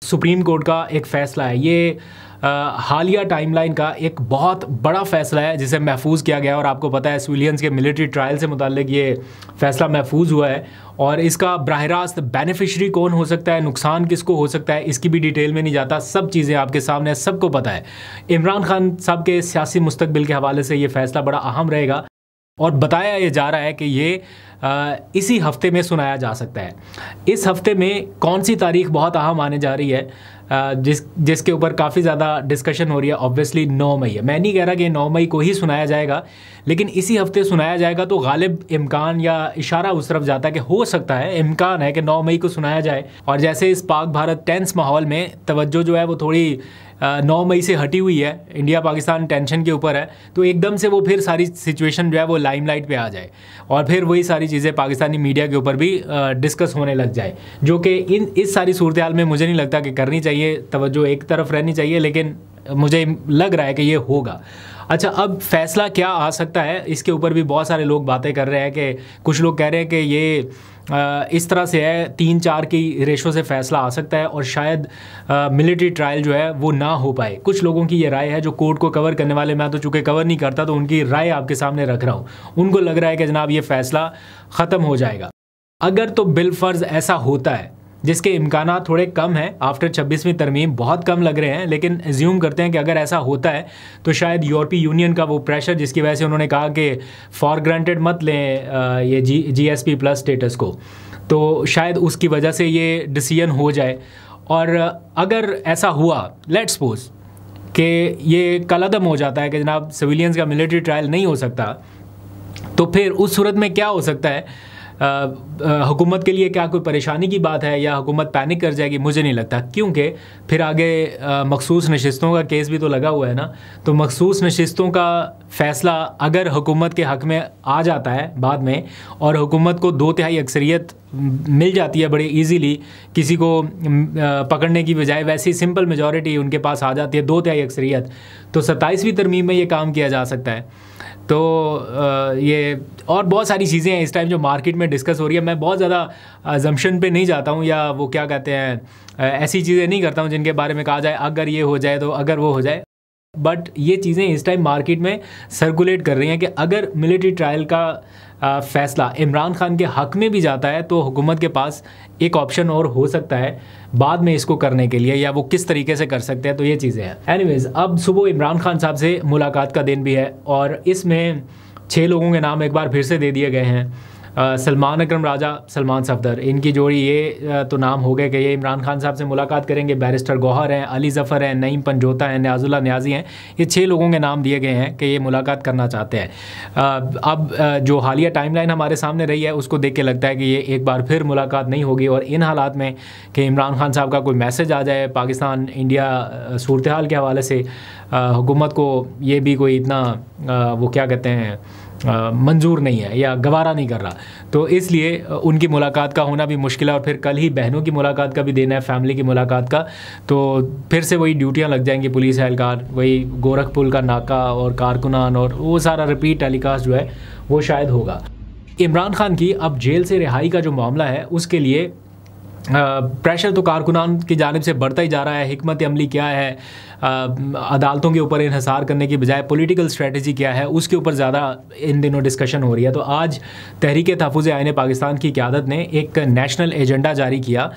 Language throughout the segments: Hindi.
सुप्रीम कोर्ट का एक फ़ैसला है। ये हालिया टाइमलाइन का एक बहुत बड़ा फ़ैसला है जिसे महफूज किया गया है। और आपको पता है सिविलियंस के मिलिट्री ट्रायल से मुताल्लिक ये फ़ैसला महफूज हुआ है और इसका बराह रास्त बेनिफिशरी कौन हो सकता है, नुकसान किसको हो सकता है, इसकी भी डिटेल में नहीं जाता। सब चीज़ें आपके सामने, सबको पता है। इमरान खान साहब के सियासी मुस्तकबिल के हवाले से ये फ़ैसला बड़ा अहम रहेगा और बताया ये जा रहा है कि ये इसी हफ्ते में सुनाया जा सकता है। इस हफ्ते में कौन सी तारीख बहुत अहम आने जा रही है, जिसके ऊपर काफ़ी ज़्यादा डिस्कशन हो रही है। ऑब्वियसली 9 मई है। मैं नहीं कह रहा कि 9 मई को ही सुनाया जाएगा, लेकिन इसी हफ्ते सुनाया जाएगा तो गालिब इम्कान या इशारा उस तरफ जाता है कि हो सकता है, इम्कान है कि 9 मई को सुनाया जाए। और जैसे इस पाक भारत टेंस माहौल में तवज्जो जो है वो थोड़ी 9 मई से हटी हुई है, इंडिया पाकिस्तान टेंशन के ऊपर है, तो एकदम से वो फिर सारी सिचुएशन जो है वो लाइमलाइट पे आ जाए और फिर वही सारी चीज़ें पाकिस्तानी मीडिया के ऊपर भी डिस्कस होने लग जाए, जो कि इस सारी सूरत हाल में मुझे नहीं लगता कि करनी चाहिए। तवज्जो एक तरफ रहनी चाहिए, लेकिन मुझे लग रहा है कि ये होगा। अच्छा, अब फैसला क्या आ सकता है, इसके ऊपर भी बहुत सारे लोग बातें कर रहे हैं कि कुछ लोग कह रहे हैं कि ये इस तरह से है, 3-4 की रेशो से फ़ैसला आ सकता है और शायद मिलिट्री ट्रायल जो है वो ना हो पाए। कुछ लोगों की ये राय है जो कोर्ट को कवर करने वाले, मैं तो चूँकि कवर नहीं करता तो उनकी राय आपके सामने रख रहा हूँ। उनको लग रहा है कि जनाब ये फ़ैसला ख़त्म हो जाएगा। अगर तो बिलफर्ज ऐसा होता है, जिसके इम्कानात थोड़े कम हैं, आफ्टर 26वीं तरमीम बहुत कम लग रहे हैं, लेकिन एज्यूम करते हैं कि अगर ऐसा होता है तो शायद यूरोपीय यूनियन का वो प्रेशर जिसकी वजह से उन्होंने कहा कि फॉर ग्रांटेड मत लें ये GSP प्लस स्टेटस को, तो शायद उसकी वजह से ये डिसीजन हो जाए। और अगर ऐसा हुआ, लेट्स सपोज कि ये कलअदम हो जाता है कि जनाब सिविलियंस का मिलिट्री ट्रायल नहीं हो सकता, तो फिर उस सूरत में क्या हो सकता है, हुकूमत के लिए क्या कोई परेशानी की बात है या हुकूमत पैनिक कर जाएगी? मुझे नहीं लगता, क्योंकि फिर आगे मखसूस नशिस्तों का केस भी तो लगा हुआ है ना। तो मखसूस नशिस्तों का फ़ैसला अगर हुकूमत के हक़ में आ जाता है बाद में और हुकूमत को 2/3 अक्सरियत मिल जाती है बड़े इजीली, किसी को पकड़ने की बजाय वैसी सिंपल मेजॉरिटी उनके पास आ जाती है 2/3 अक्सरियत, तो 27वीं तरमीम में ये काम किया जा सकता है। तो ये और बहुत सारी चीज़ें हैं इस टाइम जो मार्केट में डिस्कस हो रही है। मैं बहुत ज़्यादा अजम्पशन पे नहीं जाता हूँ या वो क्या कहते हैं, ऐसी चीज़ें नहीं करता हूँ जिनके बारे में कहा जाए अगर ये हो जाए तो, अगर वो हो जाए। बट ये चीज़ें इस टाइम मार्केट में सर्कुलेट कर रही हैं कि अगर मिलिट्री ट्रायल का फ़ैसला इमरान खान के हक़ में भी जाता है तो हुकूमत के पास एक ऑप्शन और हो सकता है बाद में इसको करने के लिए, या वो किस तरीके से कर सकते हैं। तो ये चीज़ें हैं। एनीवेज़, अब सुबह इमरान खान साहब से मुलाकात का दिन भी है और इसमें 6 लोगों के नाम एक बार फिर से दे दिए गए हैं। सलमान अकरम राजा, सलमान सफदर, इनकी जोड़ी ये तो नाम हो गए कि ये इमरान खान साहब से मुलाकात करेंगे। बैरिस्टर गौहर हैं, अली ज़फ़र हैं, नईम पंजोता हैं, न्याजुल्लाह न्याजी हैं। ये 6 लोगों के नाम दिए गए हैं कि ये मुलाकात करना चाहते हैं। अब जो हालिया टाइमलाइन हमारे सामने रही है उसको देख के लगता है कि ये एक बार फिर मुलाकात नहीं होगी। और इन हालात में कि इमरान खान साहब का कोई मैसेज आ जाए पाकिस्तान इंडिया सूरत हाल के हवाले से, हुकूमत को ये भी कोई इतना वो क्या कहते हैं मंजूर नहीं है या गवारा नहीं कर रहा, तो इसलिए उनकी मुलाकात का होना भी मुश्किल है। और फिर कल ही बहनों की मुलाकात का भी देना है, फैमिली की मुलाकात का, तो फिर से वही ड्यूटियां लग जाएंगी। पुलिस एहलकार, वही गोरखपुर का नाका और कारकुनान और वो सारा रिपीट टेलीकास्ट जो है वो शायद होगा। इमरान खान की अब जेल से रिहाई का जो मामला है उसके लिए प्रेशर तो कारकुनान की जानिब से बढ़ता ही जा रहा है। हिकमत अमली क्या है, अदालतों के ऊपर इन्हिसार करने की बजाय पॉलिटिकल स्ट्रेटजी क्या है, उसके ऊपर ज़्यादा इन दिनों डिस्कशन हो रही है। तो आज तहरीक तहफ़्फ़ुज़ आईन पाकिस्तान की क़यादत ने एक नेशनल एजेंडा जारी किया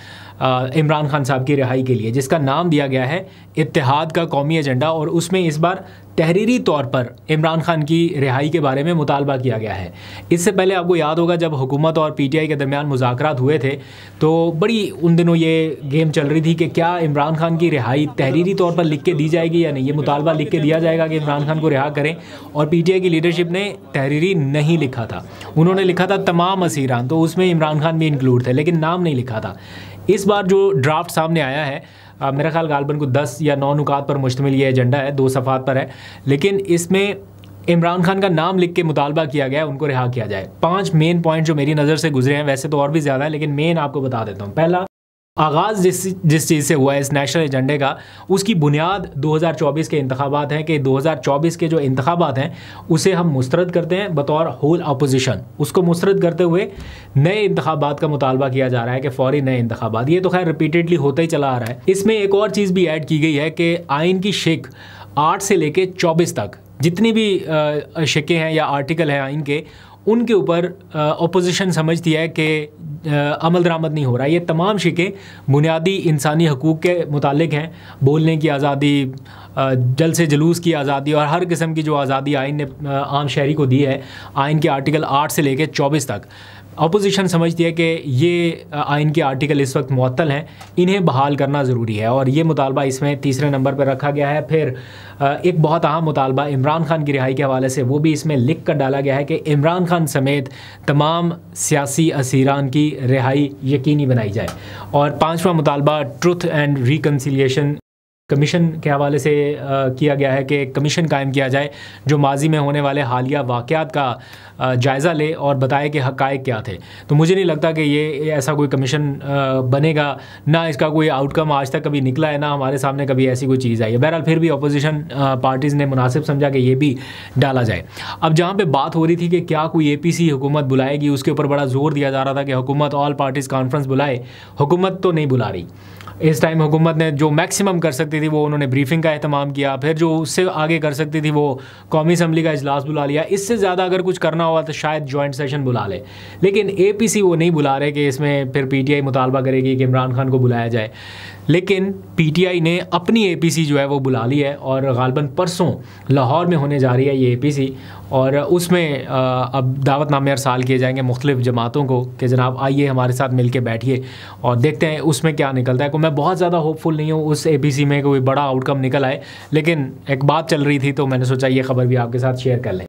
इमरान खान साहब की रिहाई के लिए, जिसका नाम दिया गया है इत्तेहाद का कौमी एजेंडा। और उसमें इस बार तहरीरी तौर पर इमरान खान की रिहाई के बारे में मुतालबा किया गया है। इससे पहले आपको याद होगा जब हुकूमत और PTI के दरमियान मुज़ाकरात हुए थे तो बड़ी उन दिनों ये गेम चल रही थी कि क्या इमरान खान की रिहाई तहरीरी तौर पर लिख के दी जाएगी या नहीं। ये मुतालबा लिख के दिया जाएगा कि इमरान खान को रिहा करें, और PTI की लीडरशिप ने तहरीरी नहीं लिखा था, उन्होंने लिखा था तमाम असीरान, तो उसमें इमरान खान भी इंक्लूड थे, लेकिन नाम नहीं लिखा था। इस बार जो ड्राफ्ट सामने आया है, मेरा ख्याल गालबन को 10 या 9 नुकात पर मुश्तमिल ये एजेंडा है, 2 सफ़ात पर है, लेकिन इसमें इमरान खान का नाम लिख के मुतालबा किया गया है उनको रिहा किया जाए। 5 मेन पॉइंट जो मेरी नज़र से गुजरे हैं, वैसे तो और भी ज़्यादा है लेकिन मेन आपको बता देता हूँ। पहला, आगाज़ जिस चीज़ से हुआ है इस नेशनल एजेंडे का, उसकी बुनियाद 2024 के इंतखाबात हैं कि 2024 के जो इंतखाबात हैं उसे हम मुस्तरद करते हैं बतौर होल अपोजिशन। उसको मुस्तरद करते हुए नए इंतखाबात का मुतालबा किया जा रहा है कि फ़ौरी नए इंतखाबात। ये तो खैर रिपीटेडली होता ही चला आ रहा है। इसमें एक और चीज़ भी ऐड की गई है कि आइन की शिक 8 से लेके 24 तक जितनी भी शिकें हैं या आर्टिकल हैं आइन के, उनके ऊपर अपोजिशन समझती है कि अमल दरामद नहीं हो रहा। ये तमाम शिकें बुनियादी इंसानी हकूक़ के मुतालिक हैं। बोलने की आज़ादी, जल से जुलूस की आज़ादी और हर किस्म की जो आज़ादी आइन ने आम शहरी को दी है, आइन के आर्टिकल 8 से लेकर 24 तक। अपोजिशन समझती है कि ये आइन के आर्टिकल इस वक्त मुअत्तल हैं, इन्हें बहाल करना ज़रूरी है और ये मुतालबा इसमें तीसरे नंबर पर रखा गया है। फिर एक बहुत अहम मुतालबा इमरान खान की रिहाई के हवाले से, वो भी इसमें लिख कर डाला गया है कि इमरान खान समेत तमाम सियासी असीरान की रिहाई यकीनी बनाई जाए। और 5वां मुतालबा ट्रुथ एंड रिकन्सिलिएशन कमीशन के हवाले से किया गया है कि कमीशन कायम किया जाए जो माजी में होने वाले हालिया वाक़यात का जायज़ा ले और बताए कि हक़ाइक़ क्या थे। तो मुझे नहीं लगता कि ये ऐसा कोई कमीशन बनेगा, ना इसका कोई आउटकम आज तक कभी निकला है, ना हमारे सामने कभी ऐसी कोई चीज़ आई है। बहरहाल फिर भी अपोजिशन पार्टीज़ ने मुनासिब समझा कि ये भी डाला जाए। अब जहाँ पे बात हो रही थी कि क्या कोई APC हुकूमत बुलाएगी, उसके ऊपर बड़ा ज़ोर दिया जा रहा था कि हुकूमत ऑल पार्टीज़ कॉन्फ्रेंस बुलाए। हुकूमत तो नहीं बुला रही। इस टाइम हुकूमत ने जो मैक्सिमम कर सकती थी वो उन्होंने ब्रीफिंग का एहतमाम किया, फिर जो उससे आगे कर सकती थी वो कौमी असम्बली का इजलास बुला लिया। इससे ज़्यादा अगर कुछ करना हुआ तो शायद जॉइंट सेशन बुला ले, लेकिन APC वो नहीं बुला रहे कि इसमें फिर PTI मुतालबा करेगी कि इमरान खान को बुलाया जाए। लेकिन PTI ने अपनी APC जो है वो बुला ली है और गालबन परसों लाहौर में होने जा रही है ये APC, और उसमें अब दावतनामे अरसाल किए जाएंगे मुख्तलिफ़ जमातों को कि जनाब आइए हमारे साथ मिल के बैठिए और देखते हैं उसमें क्या निकलता है। को मैं बहुत ज़्यादा होपफुल नहीं हूँ उस APC में कोई बड़ा आउटकम निकल आए, लेकिन एक बात चल रही थी तो मैंने सोचा ये ख़बर भी आपके साथ शेयर कर लें।